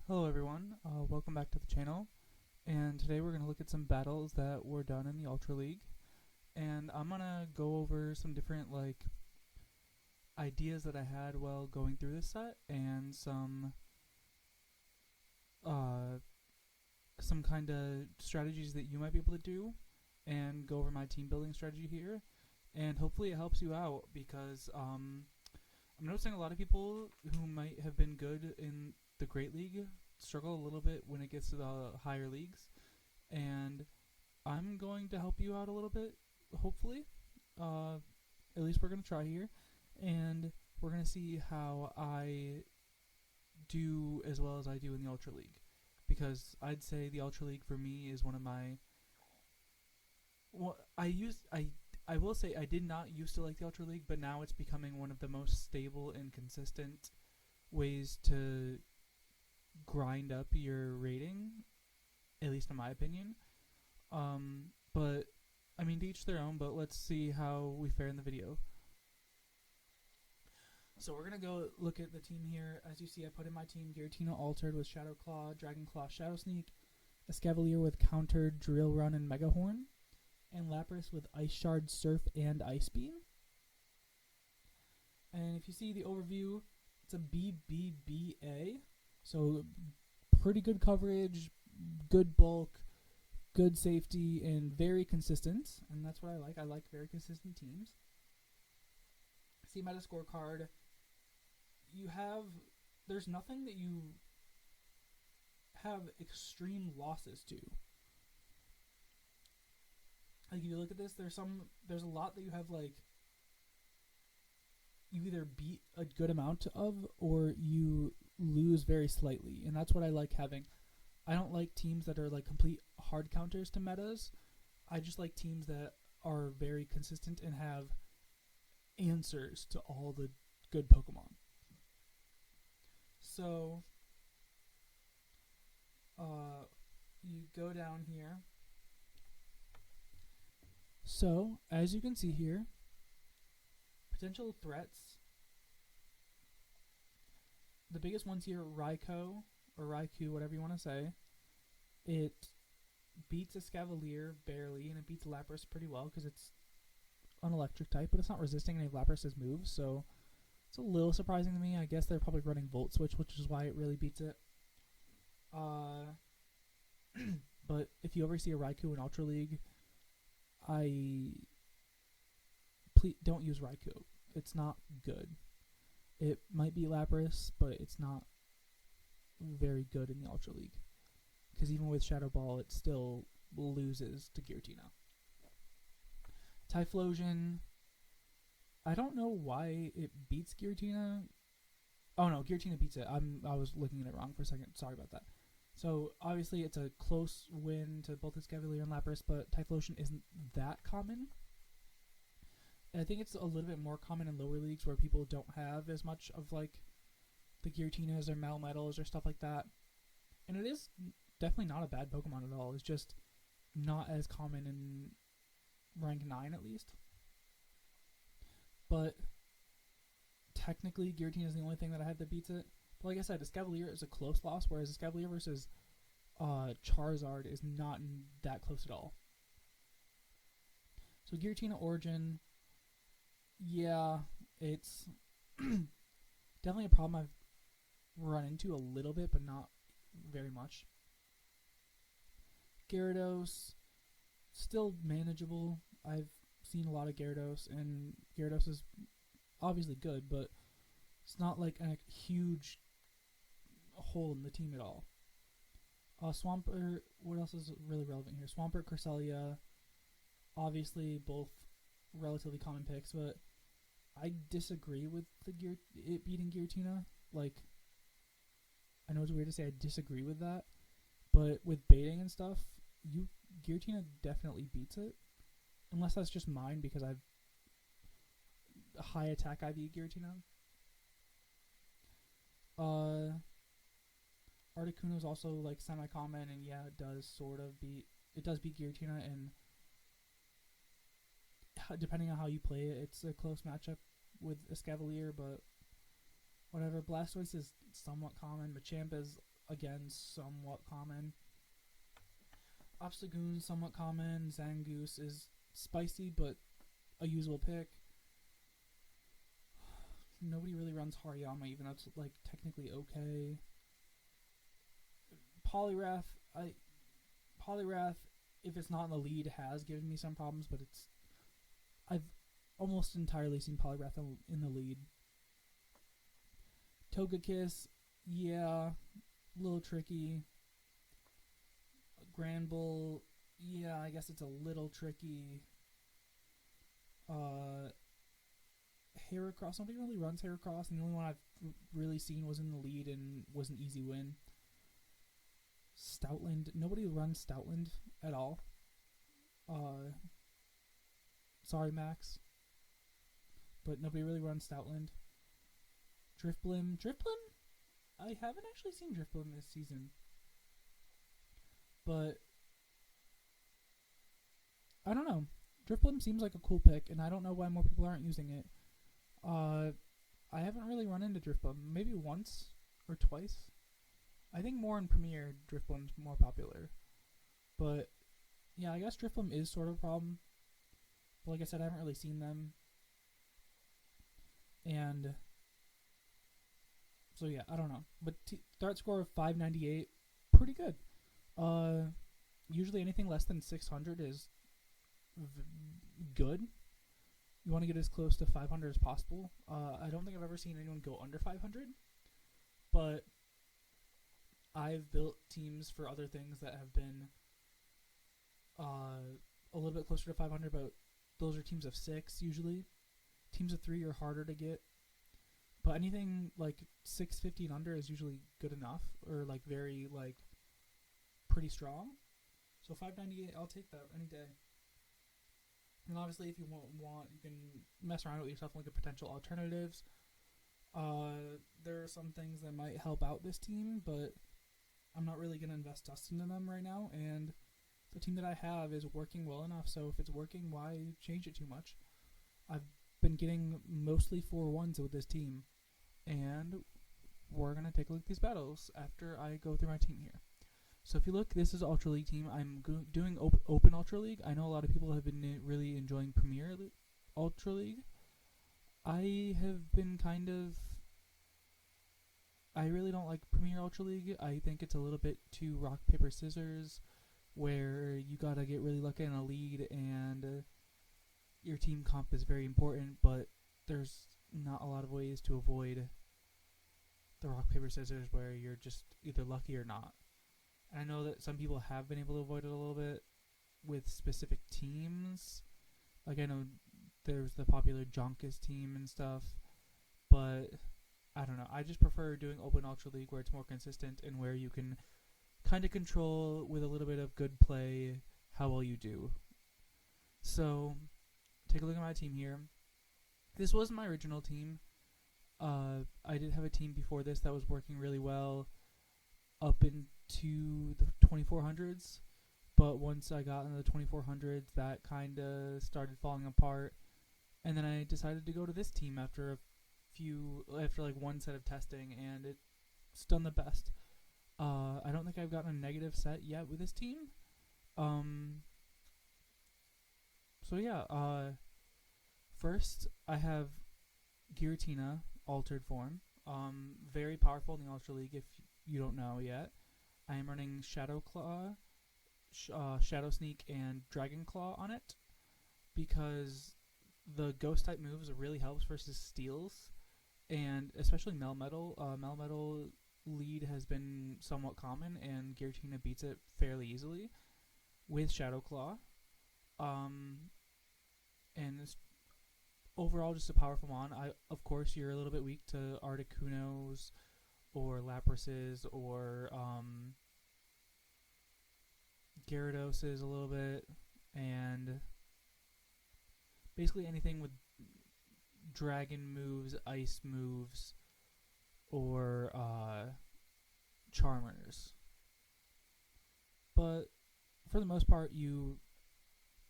Hello everyone, welcome back to the channel, and today we're going to look at some battles that were done in the Ultra League, and I'm going to go over some different ideas that I had while going through this set, and some kind of strategies that you might be able to do, and go over my team building strategy here, and hopefully it helps you out, because I'm noticing a lot of people who might have been good in the Great League struggle a little bit when it gets to the higher leagues, and I'm going to help you out a little bit, hopefully. At least we're going to try here, and we're going to see how I do as well as I do in the Ultra League, because I'd say the Ultra League for me is one of my... Well, I will say I did not used to like the Ultra League, but now it's becoming one of the most stable and consistent ways to grind up your rating, at least in my opinion. But I mean, to each their own, but let's see how we fare in the video. So we're going to go look at the team here. As you see, I put in my team Giratina Altered with Shadow Claw, Dragon Claw, Shadow Sneak, Escavalier with Countered, Drill Run, and Mega Horn, and Lapras with Ice Shard, Surf, and Ice Beam. And if you see the overview, it's a BBBA, so pretty good coverage, good bulk, good safety, and very consistent, and that's what I like. I like very consistent teams. See meta scorecard. There's nothing that you have extreme losses to. Like if you look at this, there's a lot that you have you either beat a good amount of or you lose very slightly, and that's what I like having. I don't like teams that are complete hard counters to metas. I just like teams that are very consistent and have answers to all the good Pokemon. So you go down here. So as you can see here, potential threats. The biggest ones here, Raikou, or Raikou, whatever you want to say. It beats Escavalier barely, and it beats Lapras pretty well because it's an electric type, but it's not resisting any of Lapras' moves, so it's a little surprising to me. I guess they're probably running Volt Switch, which is why it really beats it. But if you ever see a Raikou in Ultra League, please don't use Raikou. It's not good. It might be Lapras, but it's not very good in the Ultra League, because even with Shadow Ball, it still loses to Giratina. Typhlosion, I don't know why it beats Giratina. Oh no, Giratina beats it. I was looking at it wrong for a second. Sorry about that. So obviously it's a close win to both Escavalier and Lapras, but Typhlosion isn't that common. And I think it's a little bit more common in lower leagues where people don't have as much of the Giratinas or Melmetals or stuff like that. And it is definitely not a bad Pokemon at all. It's just not as common in rank 9 at least. But technically Giratina is the only thing that I have that beats it. But like I said, Escavalier is a close loss, whereas Escavalier versus Charizard is not that close at all. So Giratina Origin, yeah, it's definitely a problem I've run into a little bit, but not very much. Gyarados, still manageable. I've seen a lot of Gyarados, and Gyarados is obviously good, but it's not like a huge hole in the team at all. Swampert, what else is really relevant here? Swampert, Cresselia, obviously both relatively common picks, but I disagree with it beating Giratina. I know it's weird to say I disagree with that, but with baiting and stuff, Giratina definitely beats it. Unless that's just mine, because I've high attack IV Giratina. Articuno is also semi-common, and yeah, it does beat Giratina, and depending on how you play it, it's a close matchup with Escavalier, but whatever. Blastoise is somewhat common. Machamp is again, somewhat common. Obstagoon, somewhat common. Zangoose is spicy, but a usable pick. Nobody really runs Hariyama, even though it's like technically okay. Poliwrath, if it's not in the lead, has given me some problems, but I've almost entirely seen Poliwrath in the lead. Togekiss, yeah, a little tricky. Granbull, yeah, I guess it's a little tricky. Heracross, nobody really runs Heracross, and the only one I've really seen was in the lead and was an easy win. Stoutland, nobody runs Stoutland at all. Sorry, Max, but nobody really runs Stoutland. Drifblim, I haven't actually seen Drifblim this season, but I don't know. Drifblim seems like a cool pick, and I don't know why more people aren't using it. I haven't really run into Drifblim, maybe once or twice. I think more in Premier, Drifblim's more popular. But yeah, I guess Drifblim is sort of a problem. But like I said, I haven't really seen them. And so yeah, I don't know. But start score of 598, pretty good. Usually anything less than 600 is good. You want to get as close to 500 as possible. I don't think I've ever seen anyone go under 500, but I've built teams for other things that have been a little bit closer to 500, but those are teams of 6 usually. Teams of 3 are harder to get, but anything like 650 and under is usually good enough, or like very like pretty strong. So 598, I'll take that any day. And obviously, if you want, you can mess around with yourself and look at potential alternatives. There are some things that might help out this team, but I'm not really going to invest dust into them right now. And the team that I have is working well enough, so if it's working, why change it too much? I've been getting mostly 4-1s with this team, and we're going to take a look at these battles after I go through my team here. So if you look, this is Ultra League team. I'm doing Open Ultra League. I know a lot of people have been really enjoying Premier Ultra League. I have been I really don't like Premier Ultra League. I think it's a little bit too rock, paper, scissors, where you gotta get really lucky in a lead, and your team comp is very important, but there's not a lot of ways to avoid the rock, paper, scissors where you're just either lucky or not. I know that some people have been able to avoid it a little bit with specific teams. Like I know there's the popular Jonkus team and stuff, but I don't know. I just prefer doing Open Ultra League where it's more consistent and where you can kind of control with a little bit of good play how well you do. So take a look at my team here. This wasn't my original team. I did have a team before this that was working really well up into the 2400s, but once I got into the 2400s, that kind of started falling apart, and then I decided to go to this team after like one set of testing, and it's done the best. I don't think I've gotten a negative set yet with this team. So yeah, first I have Giratina altered form. Very powerful in the Ultra League if you don't know yet. I am running Shadow Claw, Shadow Sneak, and Dragon Claw on it because the Ghost type moves really helps versus Steels, and especially Melmetal. Melmetal lead has been somewhat common, and Giratina beats it fairly easily with Shadow Claw. And it's overall just a powerful mon. Of course, you're a little bit weak to Articunos or Laprases or Gyarados a little bit, and basically anything with dragon moves, ice moves, or Charmers. But for the most part, you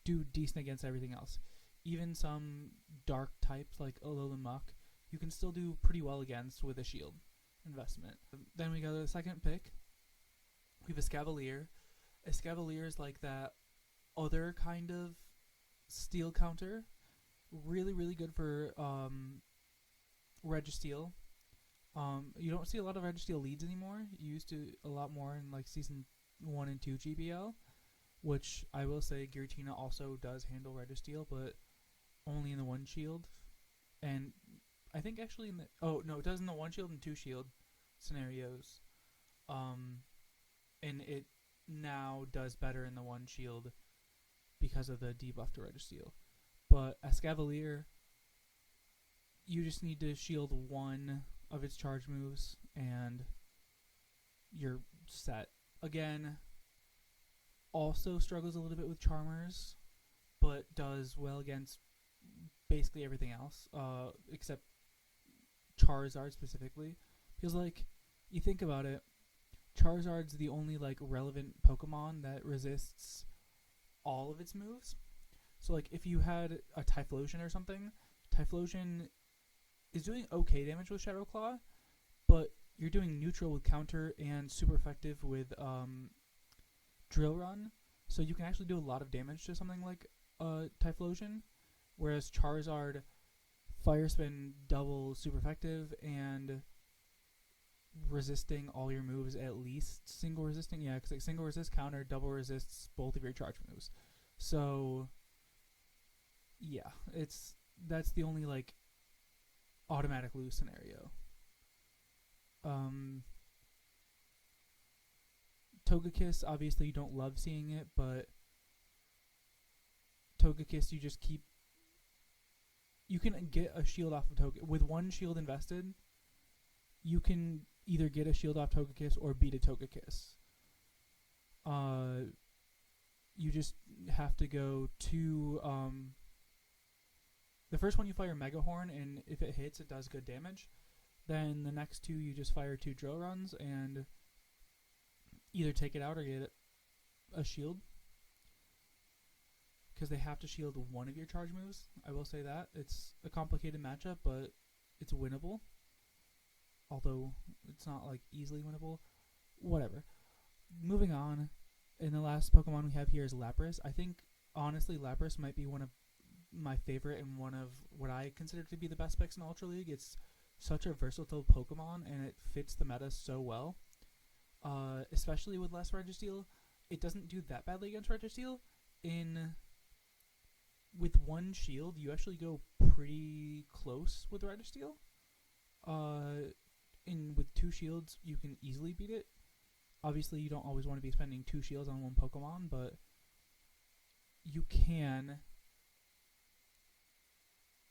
do decent against everything else. Even some dark types like Alolan Muck, you can still do pretty well against with a shield investment. Then we go to the second pick. We have a Scavalier. A Scavalier is like that other kind of steel counter. Really, really good for Registeel. You don't see a lot of Registeel leads anymore. You used to a lot more in like season 1 and 2 GBL, which I will say Giratina also does handle Registeel, but only in the 1 shield. And I think actually in the it does in the 1 shield and 2 shield scenarios. And it now does better in the 1 shield because of the debuff to Registeel. But as Cavalier, you just need to shield 1 of its charge moves and you're set. Again, also struggles a little bit with Charmers, but does well against basically everything else, except Charizard specifically. Because, like, you think about it, Charizard's the only, like, relevant Pokemon that resists all of its moves. So, like, if you had a Typhlosion or something, Typhlosion is doing okay damage with Shadow Claw, but you're doing neutral with counter and super effective with Drill Run, so you can actually do a lot of damage to something like Typhlosion, whereas Charizard, Fire Spin double super effective and resisting all your moves, at least single resisting, yeah, because like single resist counter, double resists both of your charge moves. So yeah, that's the only like automatic lose scenario. Togekiss, obviously you don't love seeing it, but Togekiss you can get a shield off of Togekiss. With 1 shield invested, you can either get a shield off Togekiss or beat a Togekiss. You just have to go to the first one you fire Mega Horn, and if it hits, it does good damage. Then the next 2 you just fire 2 Drill Runs and either take it out or get a shield, because they have to shield 1 of your charge moves. I will say that. It's a complicated matchup, but it's winnable. Although it's not like easily winnable. Whatever. Moving on, and the last Pokemon we have here is Lapras. I think, honestly, Lapras might be one of my favorite and one of what I consider to be the best picks in Ultra League. It's such a versatile Pokemon, and it fits the meta so well. Especially with less Registeel. It doesn't do that badly against Registeel. With 1 shield, you actually go pretty close with Registeel. With 2 shields, you can easily beat it. Obviously, you don't always want to be spending 2 shields on 1 Pokemon, but you can.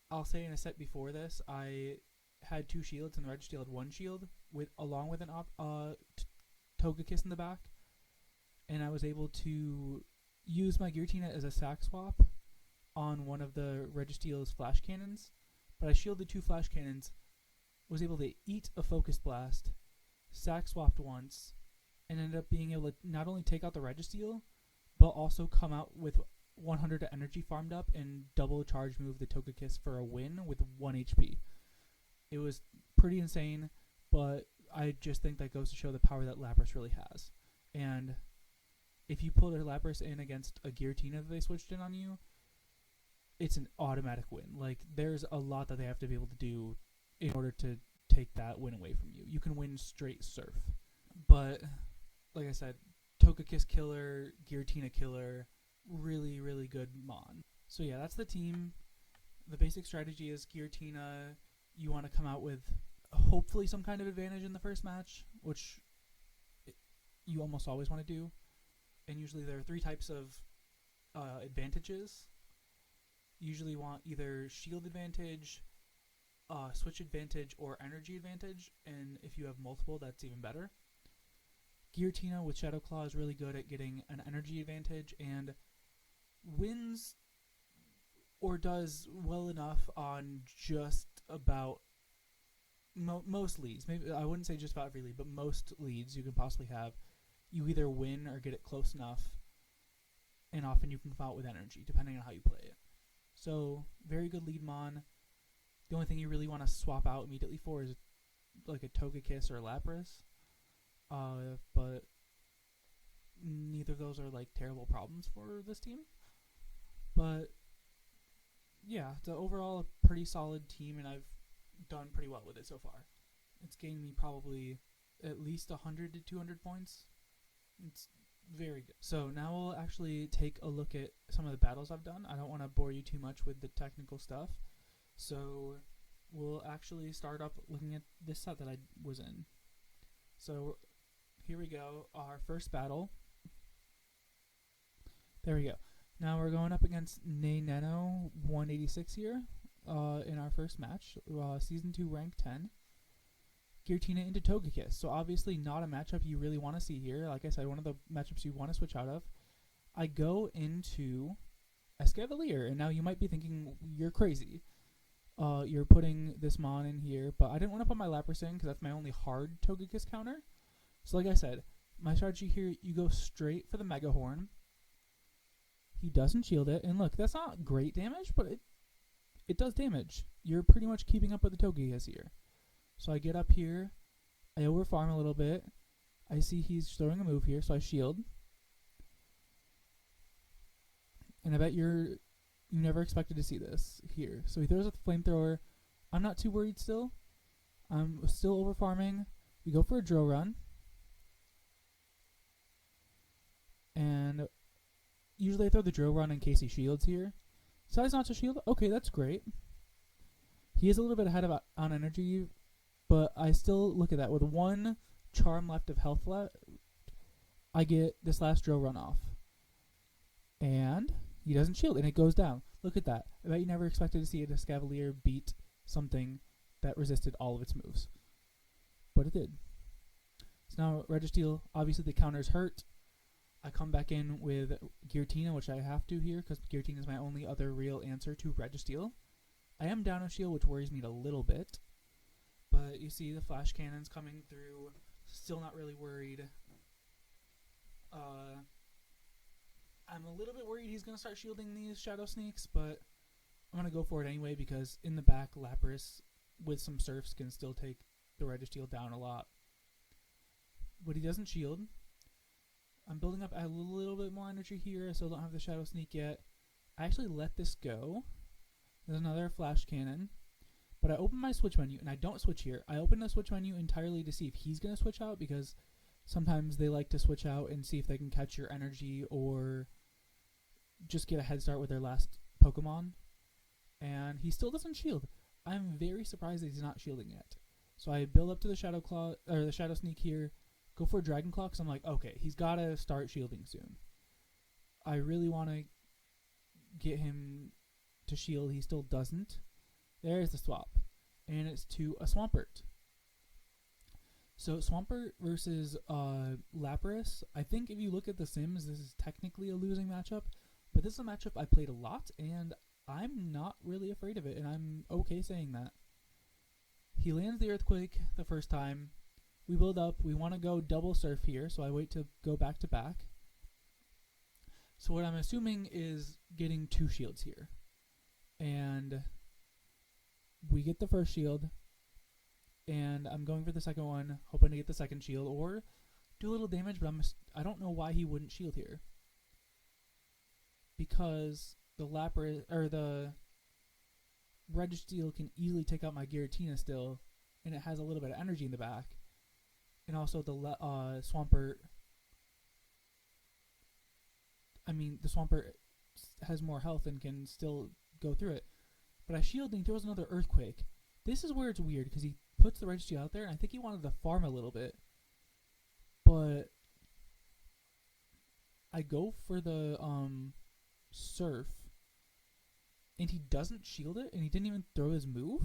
I'll say in a set before this, I had 2 shields and the Registeel had 1 shield along with an Togekiss in the back, and I was able to use my Giratina as a sack swap on one of the Registeel's flash cannons, but I shielded 2 flash cannons, was able to eat a Focus Blast, sack swapped once, and ended up being able to not only take out the Registeel, but also come out with 100 energy farmed up and double charge move the Togekiss for a win with 1 HP. It was pretty insane, but I just think that goes to show the power that Lapras really has. And if you pull their Lapras in against a Giratina that they switched in on you, it's an automatic win. Like, there's a lot that they have to be able to do in order to take that win away from you. You can win straight Surf. But, like I said, Togekiss killer, Giratina killer, really, really good Mon. So yeah, that's the team. The basic strategy is Giratina, you want to come out with hopefully some kind of advantage in the first match, which you almost always want to do. And usually there are 3 types of advantages. You usually want either shield advantage, switch advantage, or energy advantage, and if you have multiple, that's even better. Giratina with Shadow Claw is really good at getting an energy advantage and wins or does well enough on just about most leads. Maybe I wouldn't say just about every lead, but most leads you can possibly have. You either win or get it close enough, and often you can come out with energy, depending on how you play it. So, very good lead Mon. The only thing you really want to swap out immediately for is like a Togekiss or a Lapras. But those are like terrible problems for this team. But yeah, it's overall a pretty solid team, and I've done pretty well with it so far. It's gained me probably at least 100 to 200 points. It's very good. So now we'll actually take a look at some of the battles I've done. I don't want to bore you too much with the technical stuff. So we'll actually start up looking at this set that I was in. So here we go, our first battle. There we go. Now we're going up against Nano 186 here in our first match, Season 2 Rank 10. Giratina into Togekiss. So obviously not a matchup you really want to see here. Like I said, one of the matchups you want to switch out of. I go into Escavalier, and now you might be thinking, you're crazy. You're putting this Mon in here, but I didn't want to put my Lapras in because that's my only hard Togekiss counter. So like I said, my strategy here, you go straight for the Mega Horn. He doesn't shield it, and look, that's not great damage, but it does damage. You're pretty much keeping up with the Togekiss here. So I get up here, I overfarm a little bit, I see he's throwing a move here, so I shield. And I bet you never expected to see this here. So he throws a flamethrower. I'm not too worried still. I'm still overfarming. We go for a drill run. And usually I throw the drill run in case he shields here. Decides not to shield. Okay, that's great. He is a little bit ahead of on energy, but I still look at that. With one charm left of health left, I get this last drill run off. And he doesn't shield, and it goes down. Look at that. I bet you never expected to see a Escavalier beat something that resisted all of its moves. But it did. So now Registeel, obviously the counter's hurt. I come back in with Giratina, which I have to here, because Giratina is my only other real answer to Registeel. I am down a shield, which worries me a little bit. But you see the flash cannons coming through. Still not really worried. I'm a little bit worried he's going to start shielding these Shadow Sneaks, but I'm going to go for it anyway because in the back, Lapras with some Surfs can still take the Registeel down a lot. But he doesn't shield. I'm building up a little bit more energy here. I still don't have the Shadow Sneak yet. I actually let this go. There's another Flash Cannon. But I open my switch menu, and I don't switch here. I open the switch menu entirely to see if he's going to switch out, because sometimes they like to switch out and see if they can catch your energy or just get a head start with their last Pokemon. And he still doesn't shield. I'm very surprised that he's not shielding yet. So I build up to the Shadow Claw, or the Shadow Sneak here, go for a Dragon Claw, because I'm like, okay, he's got to start shielding soon. I really want to get him to shield. He still doesn't. There's the swap. And it's to a Swampert. So Swampert versus Lapras. I think if you look at the Sims, this is technically a losing matchup. But this is a matchup I played a lot, and I'm not really afraid of it. And I'm okay saying that. He lands the Earthquake the first time. We build up. We want to go double Surf here, so I wait to go back to back. So what I'm assuming is getting 2 shields here. And we get the first shield, and I'm going for the second one, hoping to get the second shield or do a little damage, but I don't know why he wouldn't shield here. Because the Lapras, or the Registeel can easily take out my Giratina still, and it has a little bit of energy in the back. And also the Swampert, the Swampert has more health and can still go through it. But I shield and he throws another Earthquake. This is where it's weird, because he puts the Registeel out there, and I think he wanted to farm a little bit. But I go for the Surf, and he doesn't shield it, and he didn't even throw his move.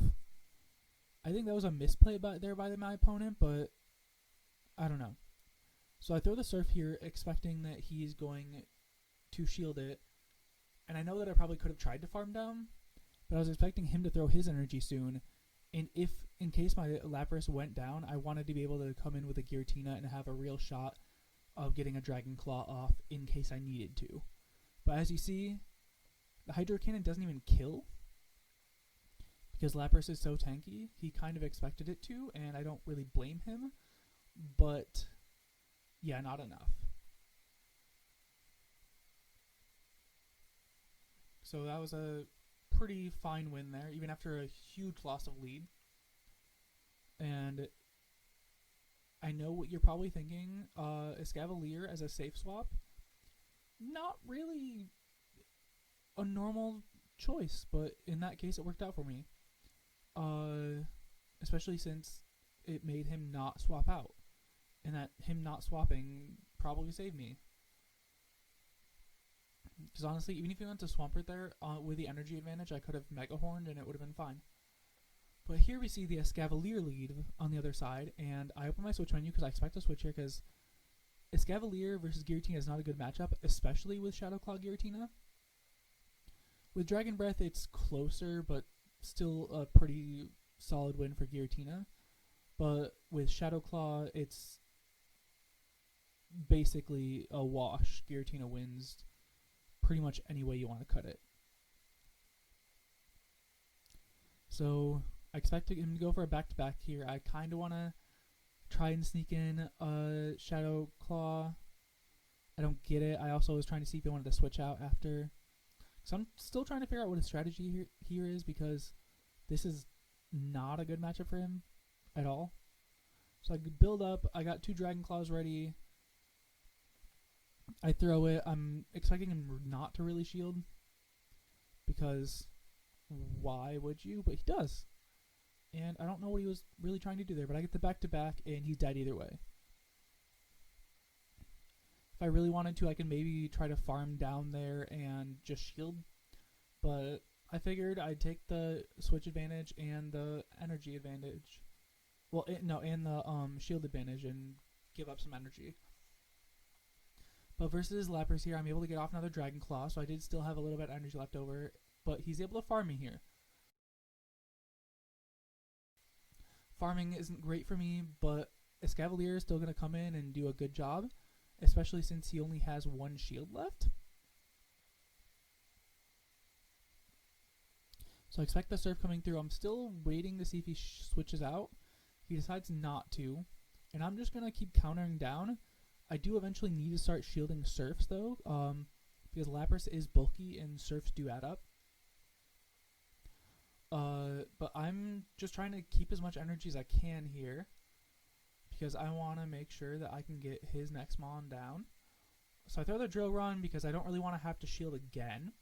I think that was a misplay by my opponent, but I don't know. So I throw the Surf here, expecting that he's going to shield it. And I know that I probably could have tried to farm down, but I was expecting him to throw his energy soon. And if, in case my Lapras went down, I wanted to be able to come in with a Giratina and have a real shot of getting a Dragon Claw off in case I needed to. But as you see, the Hydro Cannon doesn't even kill. Because Lapras is so tanky, he kind of expected it to, and I don't really blame him. But, yeah, not enough. So that was a pretty fine win there, even after a huge loss of lead. And I know what you're probably thinking. Escavalier as a safe swap, not really a normal choice, but in that case it worked out for me. Especially since it made him not swap out, and that him not swapping probably saved me. Because honestly, even if he went to Swampert there with the energy advantage, I could have Mega Horned and it would have been fine. But here we see the Escavalier lead on the other side, and I open my switch menu because I expect to switch here because Escavalier versus Giratina is not a good matchup, especially with Shadow Claw Giratina. With Dragon Breath, it's closer, but still a pretty solid win for Giratina. But with Shadow Claw, it's basically a wash. Giratina wins pretty much any way you want to cut it. So I expect him to go for a back-to-back here. I kind of want to try and sneak in a Shadow Claw. I don't get it. I also was trying to see if he wanted to switch out after. So I'm still trying to figure out what his strategy here is, because this is not a good matchup for him at all. So I could build up. I got 2 Dragon Claws ready. I throw it. I'm expecting him not to really shield, because why would you? But he does. And I don't know what he was really trying to do there, but I get the back-to-back, and he's dead either way. If I really wanted to, I could maybe try to farm down there and just shield, but I figured I'd take the switch advantage and the energy advantage. Well, and the shield advantage and give up some energy. But versus Lapras here, I'm able to get off another Dragon Claw, so I did still have a little bit of energy left over, but he's able to farm me here. Farming isn't great for me, but Escavalier is still going to come in and do a good job, especially since he only has 1 shield left. So I expect the Surf coming through. I'm still waiting to see if he switches out. He decides not to, and I'm just going to keep countering down. I do eventually need to start shielding Surfs, though, because Lapras is bulky and Surfs do add up. But I'm just trying to keep as much energy as I can here, because I want to make sure that I can get his next Mon down. So I throw the Drill Run because I don't really want to have to shield again.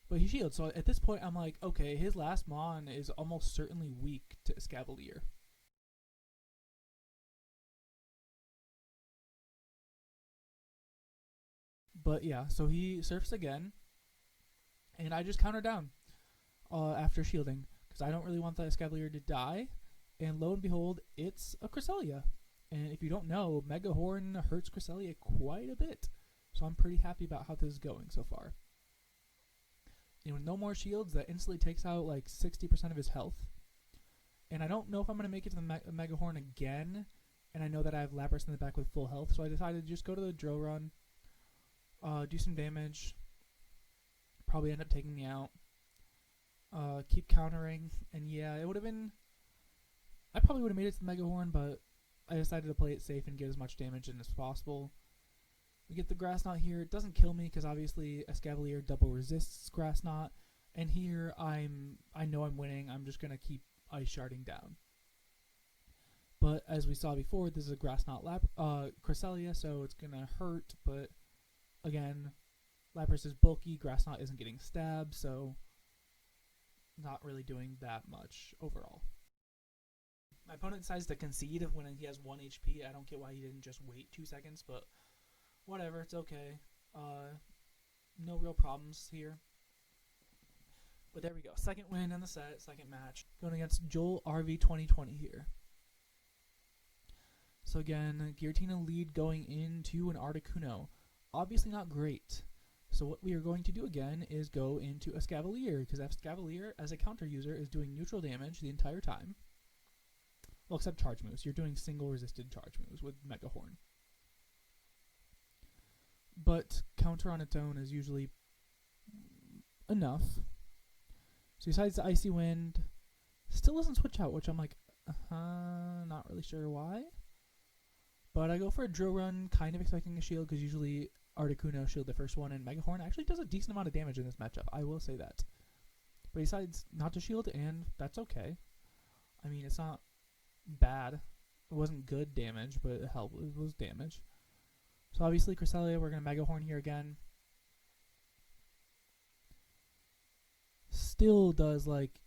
But he shields, so at this point I'm like, okay, his last Mon is almost certainly weak to Escavalier. But yeah, so he surfs again, and I just counter down after shielding, because I don't really want the Escavalier to die. And lo and behold, it's a Cresselia. And if you don't know, Mega Horn hurts Cresselia quite a bit. So I'm pretty happy about how this is going so far. And with no more shields, that instantly takes out like 60% of his health. And I don't know if I'm going to make it to the Mega Horn again. And I know that I have Lapras in the back with full health, so I decided to just go to the Drill Run, do some damage, probably end up taking me out, keep countering, and yeah, it would have been, I probably would have made it to the Mega Horn, but I decided to play it safe and get as much damage in as possible. We get the Grass Knot here. It doesn't kill me because obviously Escavalier double resists Grass Knot, and here I know I'm winning. I'm just gonna keep Ice Sharding down. But as we saw before, this is a Grass Knot Cresselia, so it's gonna hurt. But again, Lapras is bulky. Grass Knot isn't getting stabbed, so not really doing that much overall. My opponent decides to concede when he has 1 HP. I don't get why he didn't just wait 2 seconds, but whatever, it's okay. No real problems here. But there we go. Second win in the set, second match. Going against Joel RV 2020 here. So again, Giratina lead going into an Articuno. Obviously not great. So what we are going to do again is go into Escavalier, because Escavalier, as a counter user, is doing neutral damage the entire time. Well, except charge moves. You're doing single resisted charge moves with Mega Horn. But counter on its own is usually enough. So he decides the Icy Wind. Still doesn't switch out, which I'm like, not really sure why. But I go for a Drill Run, kind of expecting a shield, because usually Articuno shield the first one, and Megahorn actually does a decent amount of damage in this matchup. I will say that. But he decides not to shield, and that's okay. I mean, it's not bad. It wasn't good damage, but it helped. It was damage. So obviously, Cresselia, we're going to Megahorn here again. Still does like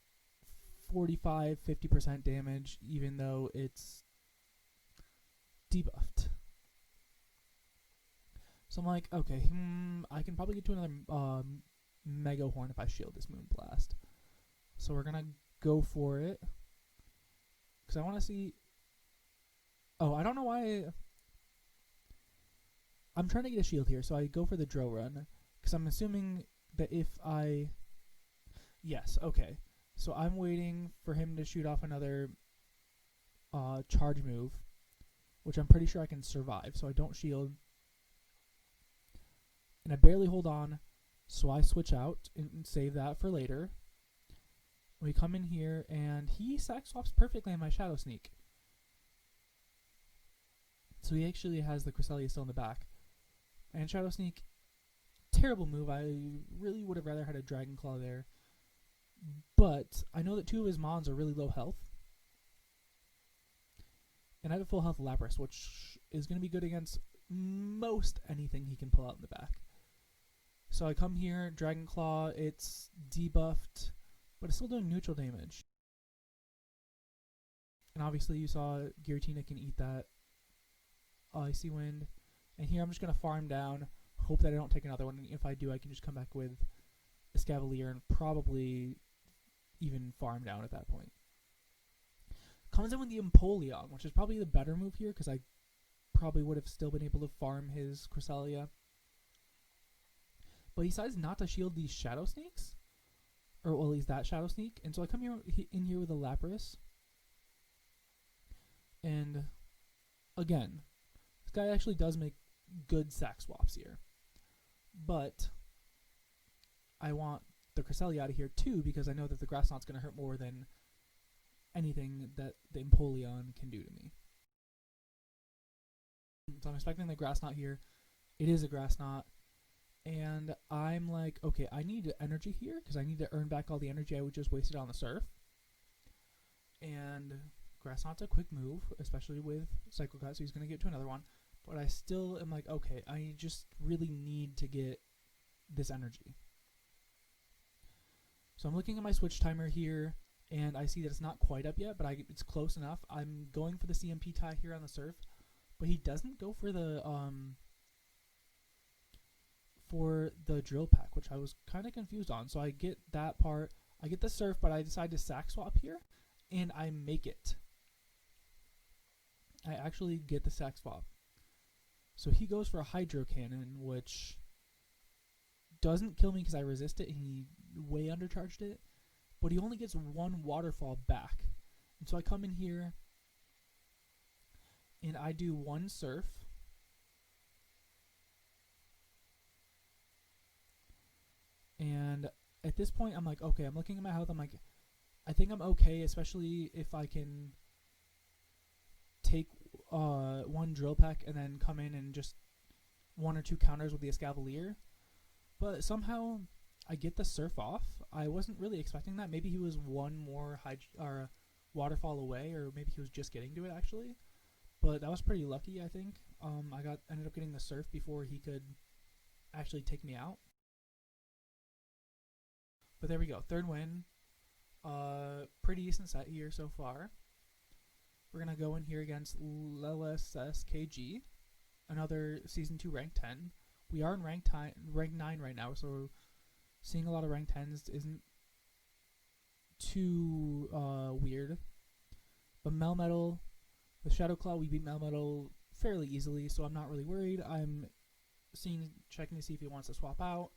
45-50% damage, even though it's debuffed. So I'm like, okay, I can probably get to another Megahorn if I shield this Moonblast. So we're going to go for it. Because I want to see... Oh, I don't know why... I'm trying to get a shield here, so I go for the Drill Run. Because I'm assuming that if I... Yes, okay. So I'm waiting for him to shoot off another charge move, which I'm pretty sure I can survive, so I don't shield. And I barely hold on, so I switch out and save that for later. We come in here, and he sack swaps perfectly on my Shadow Sneak. So he actually has the Cresselia still in the back. And Shadow Sneak, terrible move. I really would have rather had a Dragon Claw there. But I know that two of his Mons are really low health. And I have a full health Lapras, which is going to be good against most anything he can pull out in the back. So I come here, Dragon Claw, it's debuffed, but it's still doing neutral damage. And obviously you saw Giratina can eat that Icy Wind. And here I'm just going to farm down, hope that I don't take another one. And if I do, I can just come back with Escavalier and probably even farm down at that point. Comes in with the Empoleon, which is probably the better move here because I probably would have still been able to farm his Cresselia. But he decides not to shield these Shadow Sneaks. Or, well, at least that Shadow Sneak. And so I come here in here with a Lapras. And, again, this guy actually does make good sack swaps here. But I want the Cresselia out of here too because I know that the Grass Knot's going to hurt more than anything that the Empoleon can do to me. So I'm expecting the Grass Knot here. It is a Grass Knot. And I'm like, okay, I need energy here because I need to earn back all the energy I would just wasted on the Surf. And Grass Knot's a quick move, especially with Cycle Cut, so he's going to get to another one. But I still am like, okay, I just really need to get this energy. So I'm looking at my switch timer here, and I see that it's not quite up yet, but it's close enough. I'm going for the CMP tie here on the Surf, but he doesn't go for the drill pack, which I was kind of confused on. So I get that part. I get the Surf, but I decide to sack swap here, and I make it. I actually get the sack swap. So he goes for a Hydro Cannon, which doesn't kill me because I resist it, and he way undercharged it. But he only gets one Waterfall back. And so I come in here, and I do one Surf. And at this point, I'm like, okay, I'm looking at my health. I'm like, I think I'm okay, especially if I can take one Drill Peck and then come in and just one or two counters with the Escavalier. But somehow I get the Surf off. I wasn't really expecting that. Maybe he was one more Waterfall away, or maybe he was just getting to it actually. But that was pretty lucky, I think. I ended up getting the Surf before he could actually take me out. But there we go, third win. Pretty decent set here so far. We're going to go in here against LSSKG, another Season 2 Rank 10. We are in rank 9 right now, so seeing a lot of rank 10s isn't too weird. But Melmetal, with Shadow Claw, we beat Melmetal fairly easily, so I'm not really worried. I'm checking to see if he wants to swap out.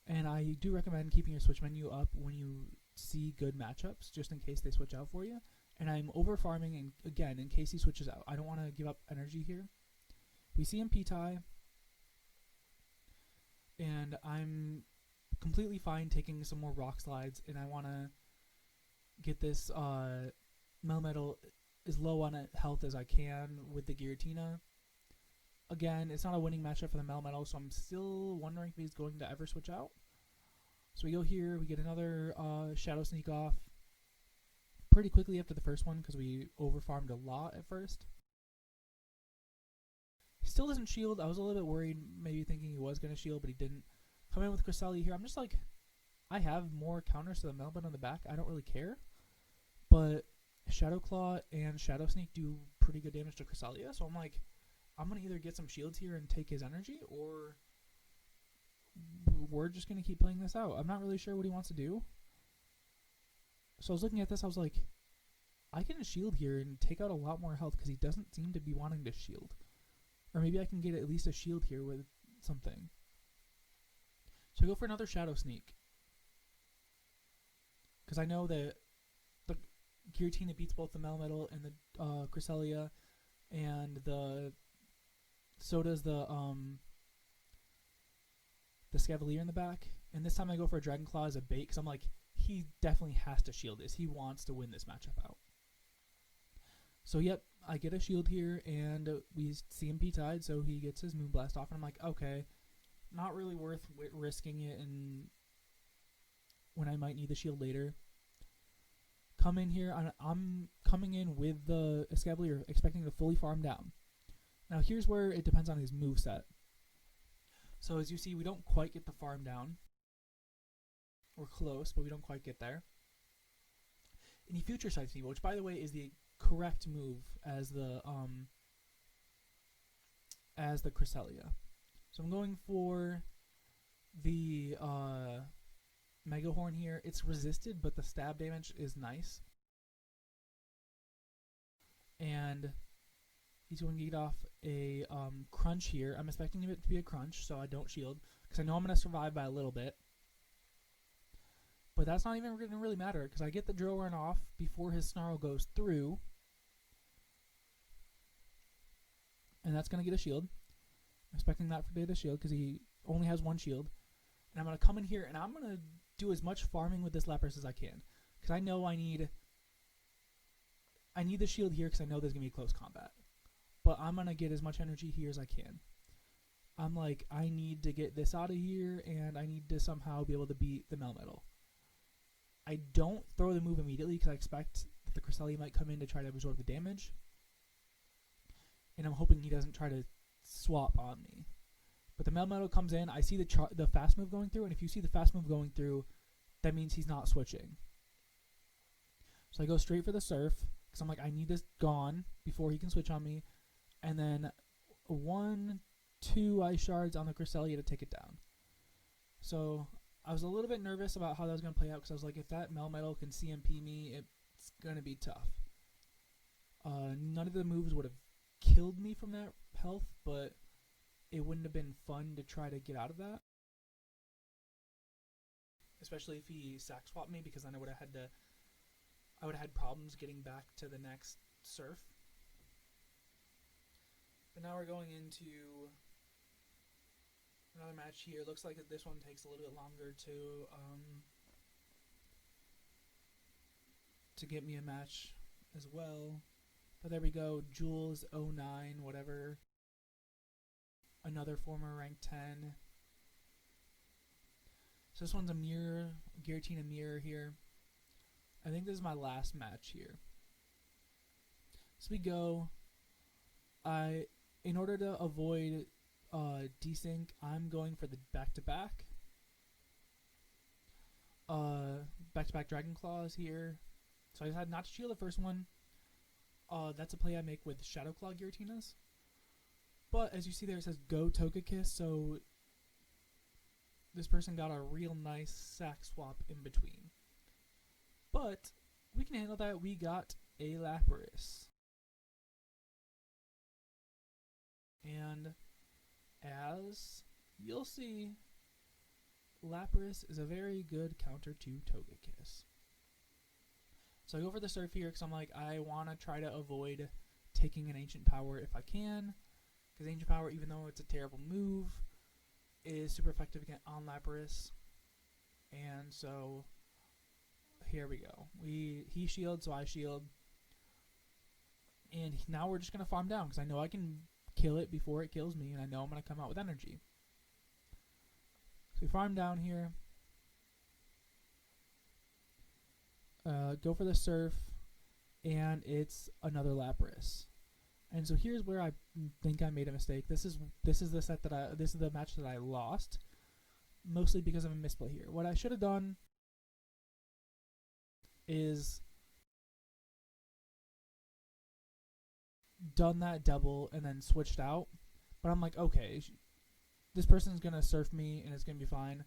And I do recommend keeping your switch menu up when you see good matchups, just in case they switch out for you. And I'm over farming, and again, in case he switches out. I don't want to give up energy here. We see him P-tie, and I'm completely fine taking some more Rock Slides, and I want to get this Melmetal as low on health as I can with the Giratina. again, it's not a winning matchup for the Melmetal, so I'm still wondering if he's going to ever switch out. So we go here, we get another Shadow Sneak off pretty quickly after the first one because we overfarmed a lot at first. He still doesn't shield. I was a little bit worried, maybe thinking he was going to shield, but he didn't. Come in with Cresselia here. I'm just like, I have more counters to the Melmetal on the back. I don't really care. But Shadow Claw and Shadow Sneak do pretty good damage to Cresselia, so I'm like, I'm going to either get some shields here and take his energy, or we're just going to keep playing this out. I'm not really sure what he wants to do. So I was looking at this, I was like, I can shield here and take out a lot more health because he doesn't seem to be wanting to shield. Or maybe I can get at least a shield here with something. So I go for another Shadow Sneak. Because I know that the Giratina beats both the Melmetal and the Cresselia, and so does the Scavalier in the back. And this time I go for a Dragon Claw as a bait because I'm like, he definitely has to shield this. He wants to win this matchup out. So yep, I get a shield here, and we CMP tied, so he gets his Moonblast off, and I'm like, okay, not really worth risking it, and when I might need the shield later. Come in here, I'm coming in with the Escavalier, expecting to fully farm down. Now here's where it depends on his moveset. So as you see, we don't quite get the farm down. We're close, but we don't quite get there. And he Future Sights me, which by the way is the correct move as the Cresselia. So I'm going for the Mega Horn here. It's resisted, but the stab damage is nice. And he's going to get off a Crunch here. I'm expecting it to be a Crunch, so I don't shield, because I know I'm going to survive by a little bit. But that's not even going to really matter, because I get the Drill Run off before his Snarl goes through. And that's going to get a shield. I'm expecting that for the shield, because he only has one shield. And I'm going to come in here, and I'm going to do as much farming with this Lapras as I can. Because I know I need the shield here, because I know there's going to be close combat. But I'm going to get as much energy here as I can. I'm like, I need to get this out of here, and I need to somehow be able to beat the Melmetal. I don't throw the move immediately, because I expect that the Cresselia might come in to try to absorb the damage. And I'm hoping he doesn't try to swap on me. But the Melmetal comes in, I see the fast move going through, and if you see the fast move going through, that means he's not switching. So I go straight for the Surf, because I'm like, I need this gone before he can switch on me. And then 1, 2 Ice Shards on the Cresselia to take it down. So I was a little bit nervous about how that was going to play out, because I was like, if that Melmetal can CMP me, it's going to be tough. None of the moves would have killed me from that health, but it wouldn't have been fun to try to get out of that. Especially if he sack swapped me, because then I would have had problems getting back to the next Surf. But now we're going into another match here. Looks like this one takes a little bit longer to get me a match as well. But there we go, Jules 09, whatever. Another former rank 10. So this one's a mirror, Giratina mirror here. I think this is my last match here. So we go. In order to avoid desync, I'm going for the back-to-back. Back-to-back Dragon Claws here. So I decided not to shield the first one. That's a play I make with Shadow Claw Giratinas. But as you see there, it says Go Togekiss, so this person got a real nice sack swap in between. But we can handle that. We got a Lapras. And as you'll see, Lapras is a very good counter to Togekiss. So I go for the Surf here because I'm like, I want to try to avoid taking an Ancient Power if I can. Because Ancient Power, even though it's a terrible move, is super effective again on Lapras. And so here we go. He shields, so I shield. And now we're just going to farm down because I know I can kill it before it kills me, and I know I'm going to come out with energy. So we farm down here. Go for the surf, and it's another Lapras. And so here's where I think I made a mistake. This is the set that this is the match that I lost, mostly because of a misplay here. What I should have done is done that double and then switched out. But I'm like, okay, this person's gonna surf me and it's gonna be fine.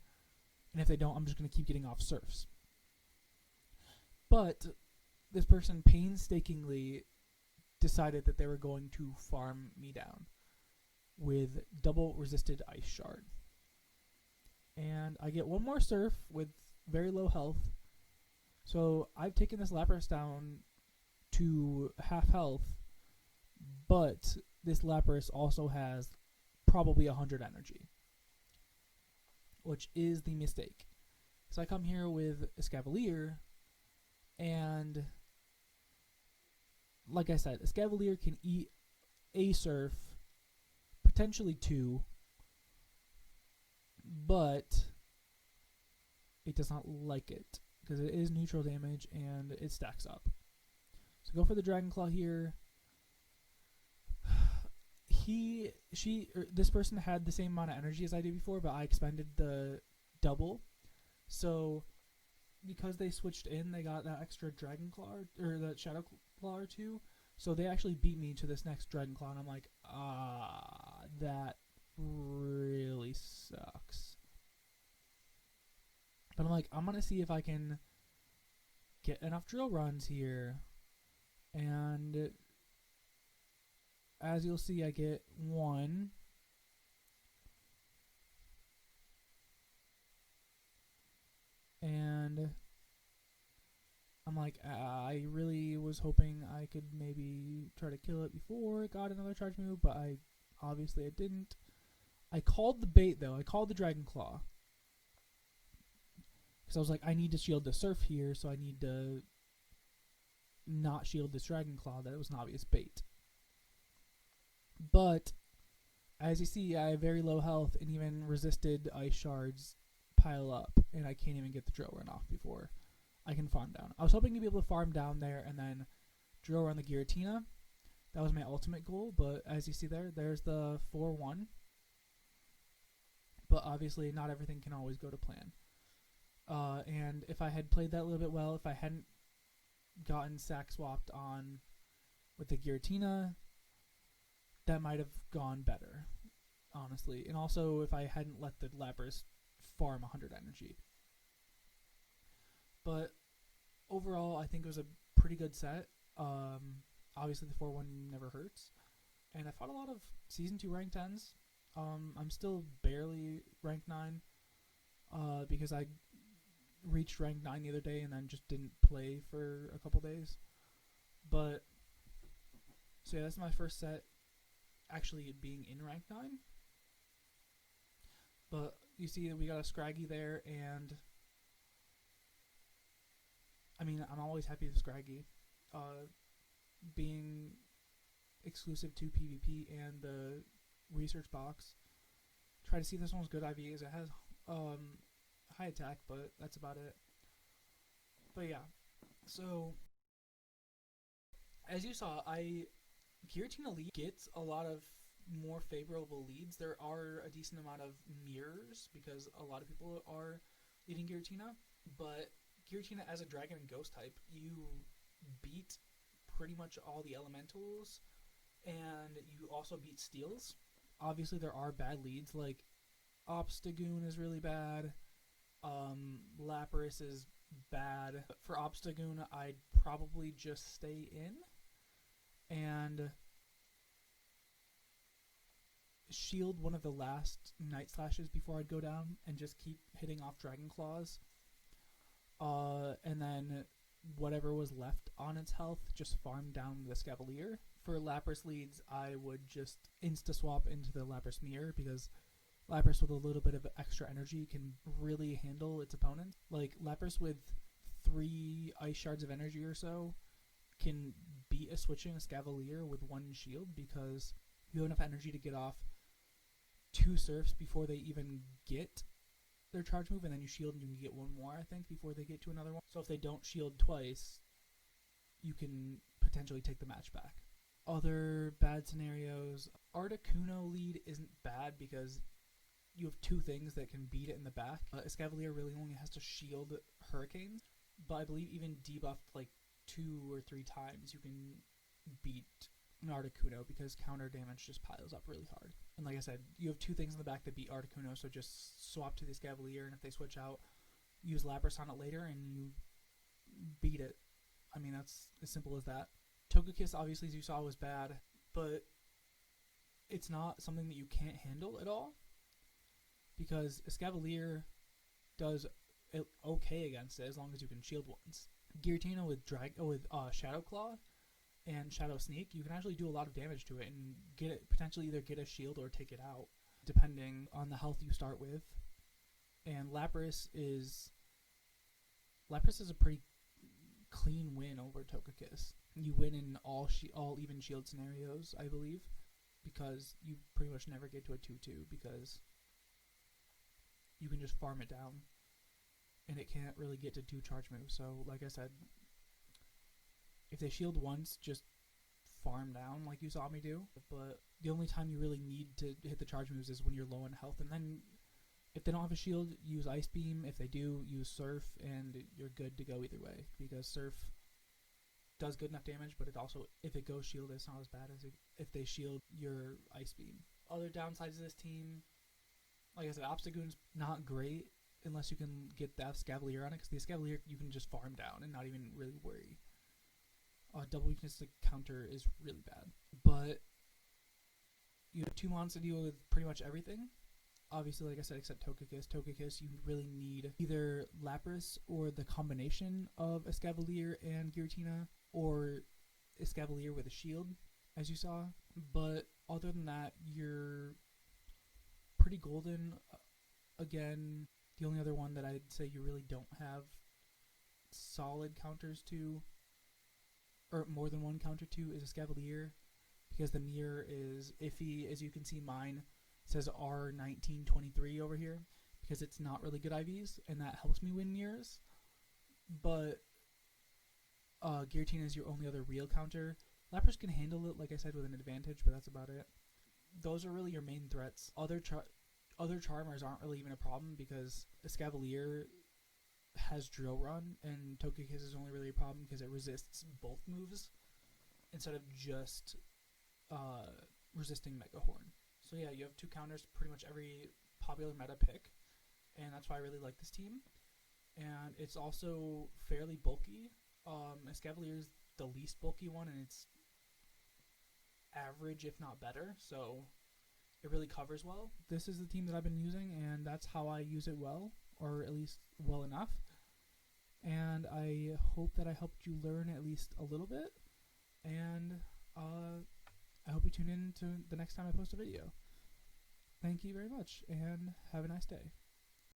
And if they don't, I'm just gonna keep getting off surfs. But this person painstakingly decided that they were going to farm me down with double resisted ice shard. And I get one more surf with very low health. So I've taken this Lapras down to half health, but this Lapras also has probably 100 energy, which is the mistake. So I come here with a Escavalier, and like I said, Escavalier can eat a surf, potentially two, but it does not like it because it is neutral damage and it stacks up. So go for the Dragon Claw here. This person had the same amount of energy as I did before, but I expended the double. So because they switched in, they got that extra Dragon Claw or that Shadow Claw or two. So they actually beat me to this next Dragon Claw, and I'm like, that really sucks. But I'm like, I'm gonna see if I can get enough drill runs here, and as you'll see, I get one. And I'm like, I really was hoping I could maybe try to kill it before it got another charge move, but obviously I didn't. I called the bait though. I called the Dragon Claw. Because I was like, I need to shield the surf here, so I need to not shield this Dragon Claw. That it was an obvious bait. But as you see, I have very low health, and even resisted ice shards pile up, and I can't even get the drill run off before I can farm down. I was hoping to be able to farm down there and then drill run the Giratina. That was my ultimate goal, but as you see there's the 4-1. But obviously not everything can always go to plan. And if I had played that a little bit well, if I hadn't gotten sack swapped on with the Giratina, that might have gone better, honestly. And also if I hadn't let the Lapras farm 100 energy. But overall, I think it was a pretty good set. Obviously the 4-1 never hurts. And I fought a lot of Season 2 rank 10s. I'm still barely rank 9 because I reached rank 9 the other day and then just didn't play for a couple days. But, so yeah, that's my first set actually being in rank 9. But you see that we got a Scraggy there, and I mean, I'm always happy with Scraggy. Being exclusive to PvP and the research box. Try to see if this one's good IV, as it has high attack, but that's about it. But yeah, so as you saw, Giratina lead gets a lot of more favorable leads. There are a decent amount of mirrors because a lot of people are leading Giratina, but Giratina as a dragon and ghost type, you beat pretty much all the elementals, and you also beat steals. Obviously there are bad leads, like Obstagoon is really bad, Lapras is bad. For Obstagoon, I'd probably just stay in and shield one of the last Night Slashes before I'd go down and just keep hitting off Dragon Claws. And then whatever was left on its health, just farm down the Escavalier. For Lapras leads, I would just insta-swap into the Lapras Mirror because Lapras with a little bit of extra energy can really handle its opponent. Like, Lapras with 3 Ice Shards of energy or so can beat a switching Escavalier with 1 shield because you have enough energy to get off 2 surfs before they even get their charge move, and then you shield and you can get 1 more, I think, before they get to another one. So if they don't shield twice, you can potentially take the match back. Other bad scenarios, Articuno lead isn't bad because you have 2 things that can beat it in the back. Escavalier really only has to shield Hurricanes, but I believe even debuffed like 2 or 3 times you can beat an Articuno because counter damage just piles up really hard. And like I said, you have 2 things in the back that beat Articuno, so just swap to the Escavalier, and if they switch out, use Lapras on it later and you beat it. I mean, that's as simple as that. Togekiss, obviously, as you saw, was bad, but it's not something that you can't handle at all because Escavalier does okay against it as long as you can shield once. Giratina with Shadow Claw and Shadow Sneak, you can actually do a lot of damage to it and get it, potentially either get a shield or take it out, depending on the health you start with. And Lapras is a pretty clean win over Togekiss. You win in all even shield scenarios, I believe, because you pretty much never get to a 2-2 because you can just farm it down and it can't really get to 2 charge moves. So like I said, if they shield once, just farm down like you saw me do. But the only time you really need to hit the charge moves is when you're low on health, and then if they don't have a shield, use Ice Beam. If they do, use Surf, and you're good to go either way because Surf does good enough damage, but it also, if it goes shield, it's not as bad as if they shield your Ice Beam. Other downsides of this team, like I said, Obstagoon's not great unless you can get the Escavalier on it, because the Escavalier you can just farm down and not even really worry. Double weakness to counter is really bad, but you have 2 mons to deal with pretty much everything. Obviously, like I said, except Togekiss. Togekiss, you really need either Lapras or the combination of Escavalier and Giratina, or Escavalier with a shield, as you saw. But other than that, you're pretty golden. Again, the only other one that I'd say you really don't have solid counters to, or more than one counter to, is Escavalier, because the mirror is iffy. As you can see, mine says R1923 over here because it's not really good IVs, and that helps me win mirrors. But Giratina is your only other real counter. Lapras can handle it, like I said, with an advantage, but that's about it. Those are really your main threats. Other Charmers aren't really even a problem because Escavalier has Drill Run, and Togekiss is only really a problem because it resists both moves instead of just resisting Mega Horn. So yeah, you have 2 counters to pretty much every popular meta pick, and that's why I really like this team. And it's also fairly bulky. Escavalier is the least bulky one, and it's average, if not better, so it really covers well. This is the team that I've been using, and that's how I use it well, or at least well enough. And I hope that I helped you learn at least a little bit, and I hope you tune in to the next time I post a video. Thank you very much, and have a nice day.